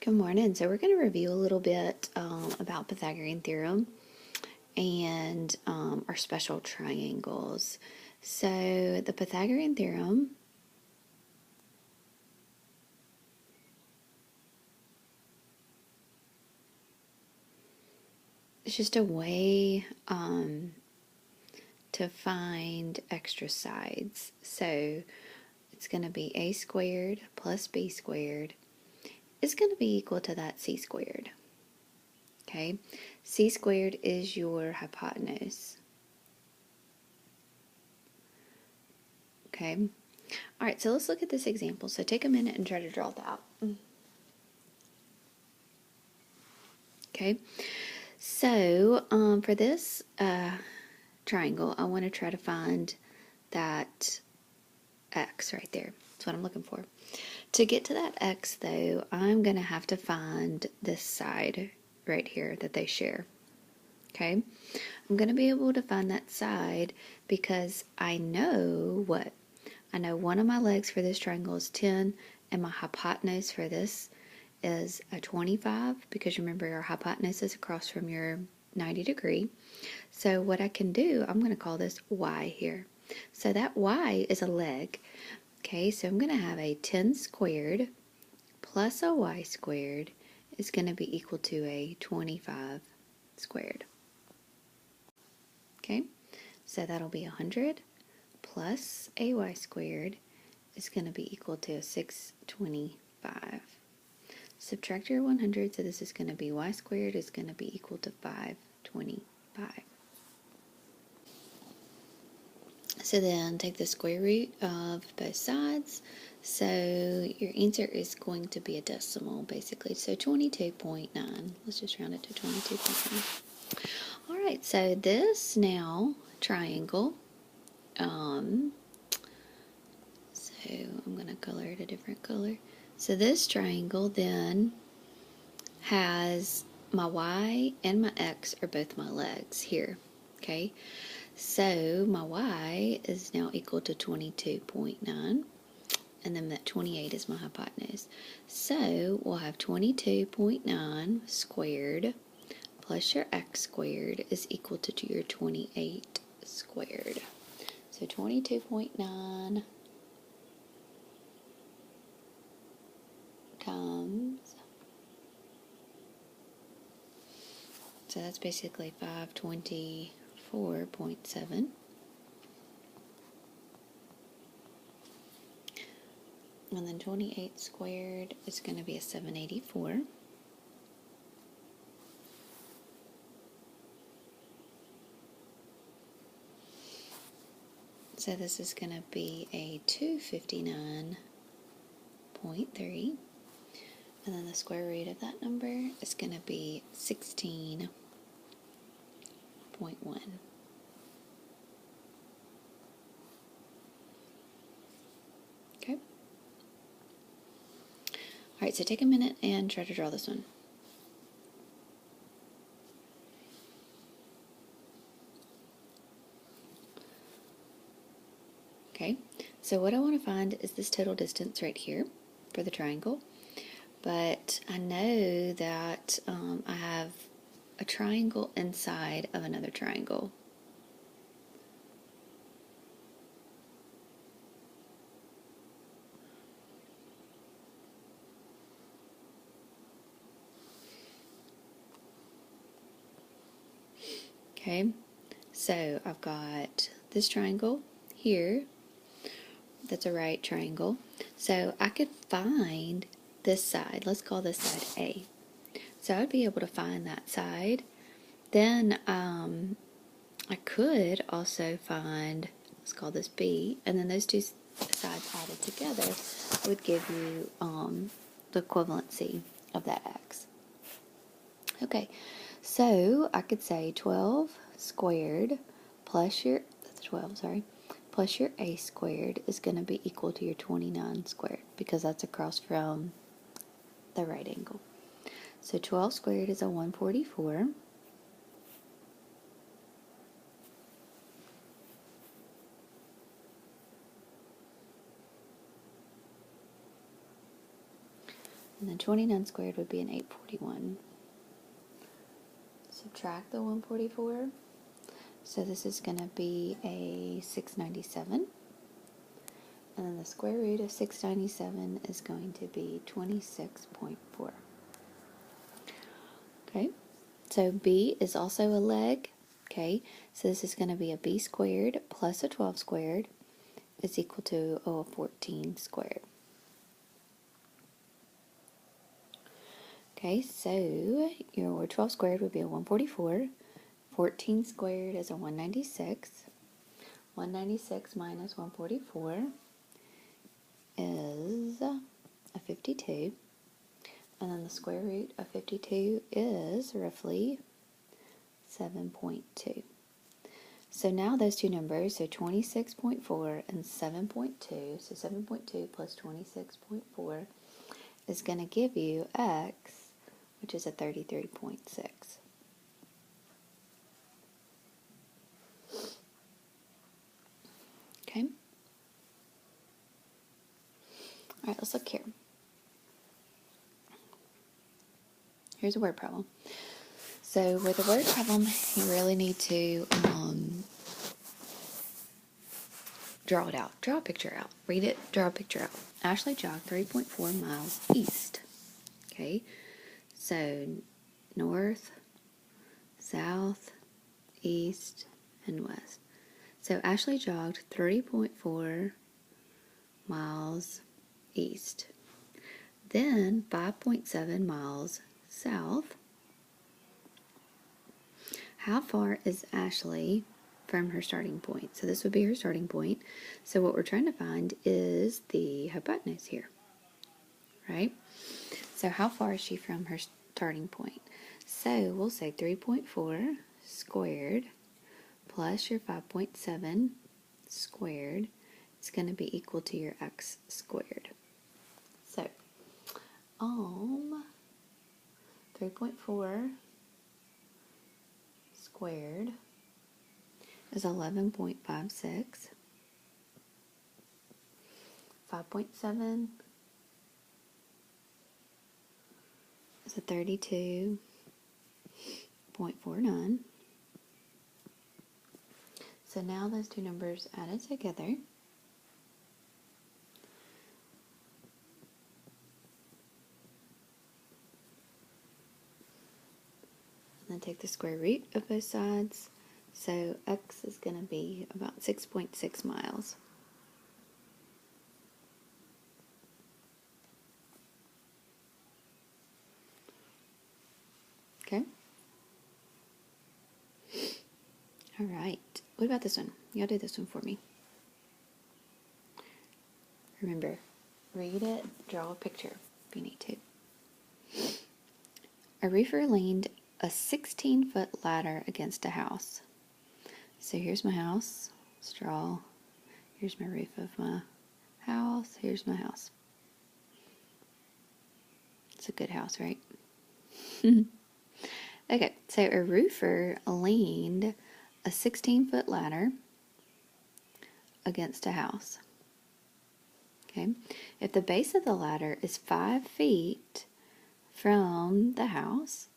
Good morning. So we're going to review a little bit about Pythagorean Theorem and our special triangles. So the Pythagorean Theorem is just a way to find extra sides. So it's going to be a squared plus b squared is going to be equal to that c squared. Okay, c squared is your hypotenuse. Okay, all right, so let's look at this example. So take a minute and try to draw that out. Okay, so for this triangle, I want to try to find that x right there. That's what I'm looking for. To get to that x, though, I'm going to have to find this side right here that they share. Okay, I'm going to be able to find that side because I know what? I know one of my legs for this triangle is 10, and my hypotenuse for this is a 25, because remember your hypotenuse is across from your 90 degree. So what I can do, I'm going to call this y here. So that y is a leg. Okay, so I'm going to have a 10 squared plus a y squared is going to be equal to a 25 squared. Okay, so that'll be 100 plus a y squared is going to be equal to 625. Subtract your 100, so this is going to be y squared is going to be equal to 525. So then take the square root of both sides. So your answer is going to be a decimal, basically. So 22.9. Let's just round it to 22.9. All right, so this now triangle, so I'm going to color it a different color. So this triangle then has my y and my x are both my legs here, okay? So my y is now equal to 22.9, and then that 28 is my hypotenuse. So we'll have 22.9 squared plus your x squared is equal to your 28 squared. So 22.9 times, so that's basically 524.7. And then 28 squared is going to be a 784. So this is going to be a 259.3. And then the square root of that number is going to be 16.1. Okay. All right, so take a minute and try to draw this one. Okay, so what I want to find is this total distance right here for the triangle. But I know that I have a triangle inside of another triangle. Okay, so I've got this triangle here. That's a right triangle. So I could find this side. Let's call this side A. So I'd be able to find that side. Then I could also find, let's call this B, and then those two sides added together would give you the equivalency of that x. Okay, so I could say 12 squared plus your, that's 12, sorry, plus your a squared is going to be equal to your 29 squared, because that's across from the right angle. So 12 squared is a 144. And then 29 squared would be an 841. Subtract the 144. So this is going to be a 697. And then the square root of 697 is going to be 26.4. Okay, so b is also a leg. Okay, so this is going to be a b squared plus a 12 squared is equal to a 14 squared. Okay, so your 12 squared would be a 144. 14 squared is a 196. 196 minus 144 is a 52. And then the square root of 52 is roughly 7.2. So now those two numbers, so 26.4 and 7.2, so 7.2 plus 26.4 is going to give you x, which is a 33.6. Okay. All right, let's look here. Here's a word problem. So with a word problem, you really need to draw it out. Draw a picture out. Read it, draw a picture out. Ashley jogged 3.4 miles east. Okay, so north, south, east, and west. So Ashley jogged 3.4 miles east. Then 5.7 miles south. How far is Ashley from her starting point? So this would be her starting point. So what we're trying to find is the hypotenuse here, right? So how far is she from her starting point? So we'll say 3.4 squared plus your 5.7 squared is going to be equal to your x squared. So 3.4 squared is 11.56. 5.7 is a 32.49. So now those two numbers added together and then take the square root of both sides. So x is going to be about 6.6 miles. Okay. All right. What about this one? Y'all do this one for me. Remember, read it, draw a picture if you need to. A roofer leaned a 16-foot ladder against a house. So here's my house. Let's draw. Here's my roof of my house. Here's my house. It's a good house, right? Okay, so a roofer leaned a 16-foot ladder against a house. Okay, if the base of the ladder is 5 feet from the house,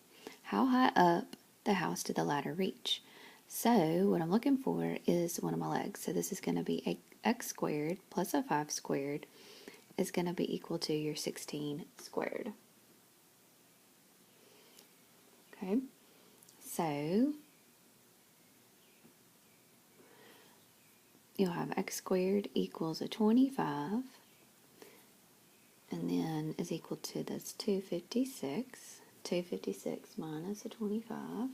how high up the house did the ladder reach? So what I'm looking for is one of my legs. So this is going to be x squared plus a 5 squared is going to be equal to your 16 squared. Okay, so you'll have x squared equals a 25, and then is equal to this 256. 256 minus a 25.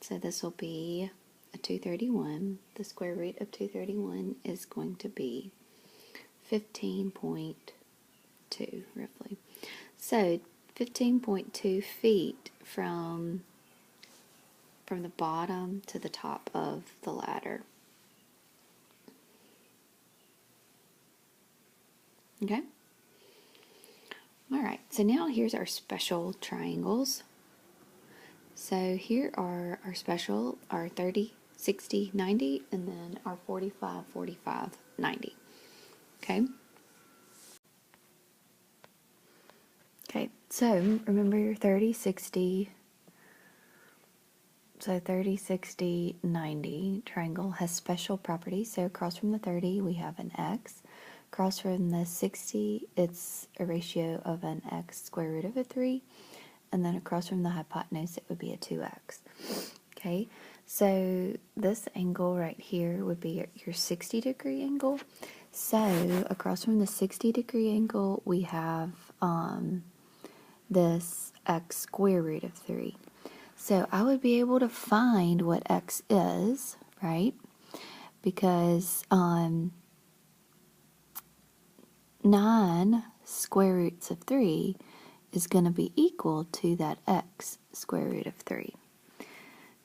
So this will be a 231. The square root of 231 is going to be 15.2, roughly. So 15.2 feet from the bottom to the top of the ladder. Okay? All right, so now here's our special triangles. So here are our special, our 30, 60, 90, and then our 45, 45, 90. Okay? So remember your 30, 60. So 30, 60, 90 triangle has special properties. So across from the 30, we have an x. Across from the 60, it's a ratio of an x square root of a 3. And then across from the hypotenuse, it would be a 2x. Okay, so this angle right here would be your 60-degree angle. So across from the 60-degree angle, we have this x square root of 3. So I would be able to find what x is, right? Because 9 square roots of 3 is going to be equal to that x square root of 3.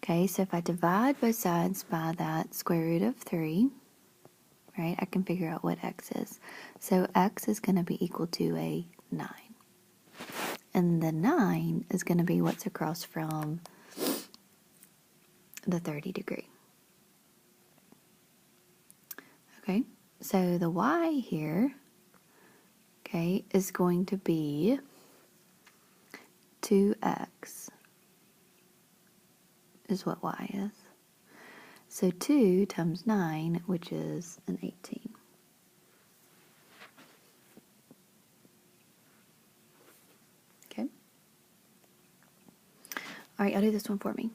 Okay, so if I divide both sides by that square root of 3, right, I can figure out what x is. So x is going to be equal to a 9. And the 9 is going to be what's across from the 30 degree. Okay, so the y here, okay, is going to be 2x is what y is. So 2 times 9, which is an 18. Okay. All right, I'll do this one for me.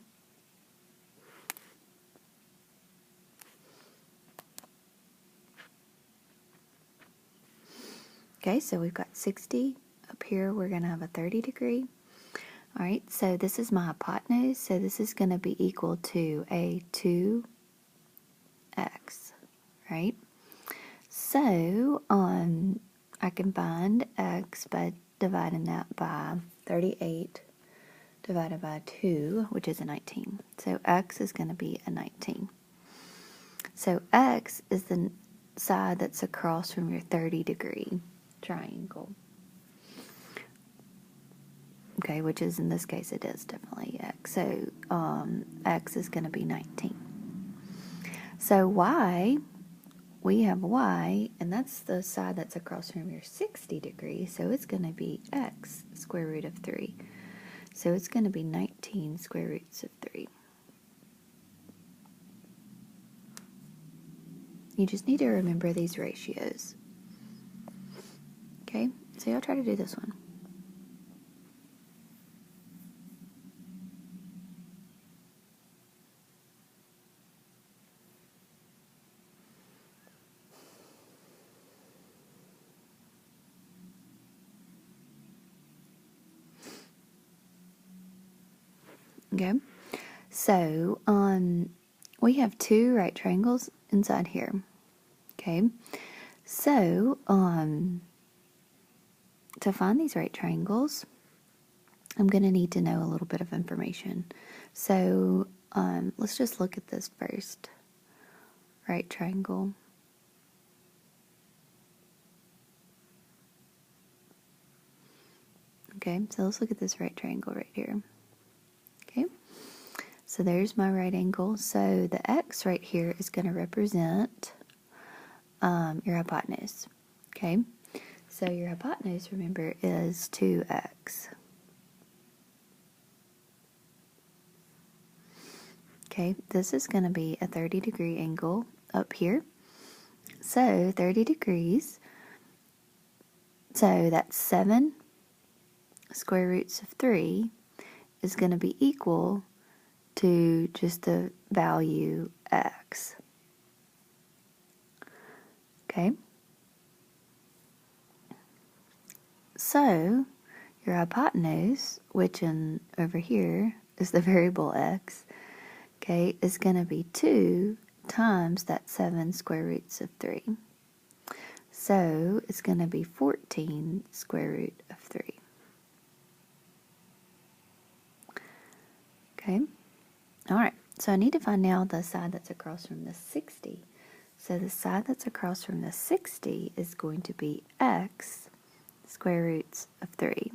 Okay, so we've got 60. Up here, we're going to have a 30 degree. All right, so this is my hypotenuse, so this is going to be equal to a 2x, right? So, I can find x by dividing that by 38 divided by 2, which is a 19. So x is going to be a 19. So x is the side that's across from your 30-degree triangle. Okay, which is, in this case, it is definitely x. So x is going to be 19. So y, we have y, and that's the side that's across from your 60 degree, so it's going to be x square root of 3. So it's going to be 19 square roots of 3. You just need to remember these ratios. Okay, so I'll try to do this one. Okay, so we have 2 right triangles inside here. Okay, so to find these right triangles, I'm going to need to know a little bit of information. So let's just look at this first right triangle. Okay, so let's look at this right triangle right here. Okay, so there's my right angle. So the x right here is going to represent your hypotenuse. Okay, so your hypotenuse, remember, is 2x. Okay, this is going to be a 30-degree angle up here. So 30 degrees, so that's 7 square roots of 3 is going to be equal to just the value x. Okay? So your hypotenuse, which over here is the variable x, okay, is going to be 2 times that 7 square roots of 3. So it's going to be 14 square root of 3. Okay, all right, so I need to find now the side that's across from the 60. So the side that's across from the 60 is going to be x square roots of 3.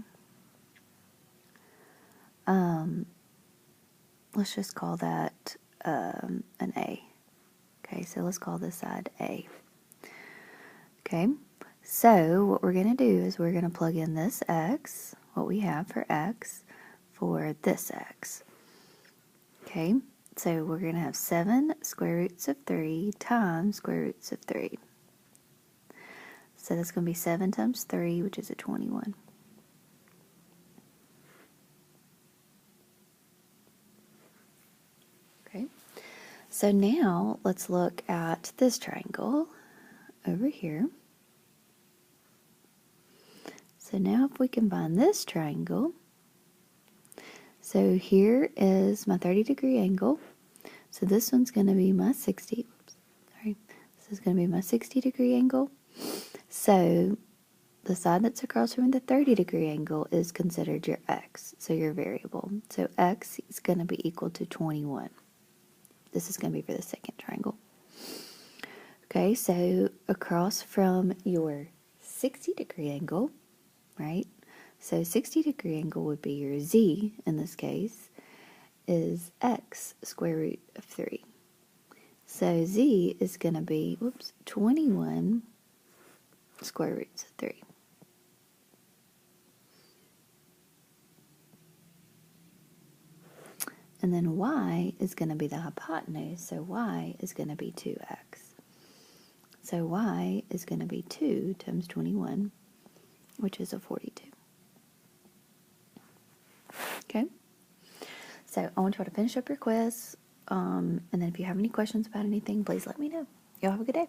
Let's just call that an A. Okay, so let's call this side A. Okay, so what we're going to do is we're going to plug in this x, what we have for x for this x. Okay, so we're going to have 7 square roots of 3 times square roots of 3. So that's going to be 7 times 3, which is a 21. Okay, so now let's look at this triangle over here. So now if we combine this triangle, so here is my 30-degree angle. So this one's going to be my 60. Oops, sorry. This is going to be my 60-degree angle. So the side that's across from the 30-degree angle is considered your x, so your variable. So x is going to be equal to 21. This is going to be for the second triangle. Okay, so across from your 60-degree angle, right? So 60-degree angle would be your z in this case, is x square root of 3. So z is going to be, 21 square roots of 3. And then y is going to be the hypotenuse, so y is going to be 2x. So y is going to be 2 times 21, which is a 42. Okay? So I want you all to finish up your quiz, and then if you have any questions about anything, please let me know. Y'all have a good day.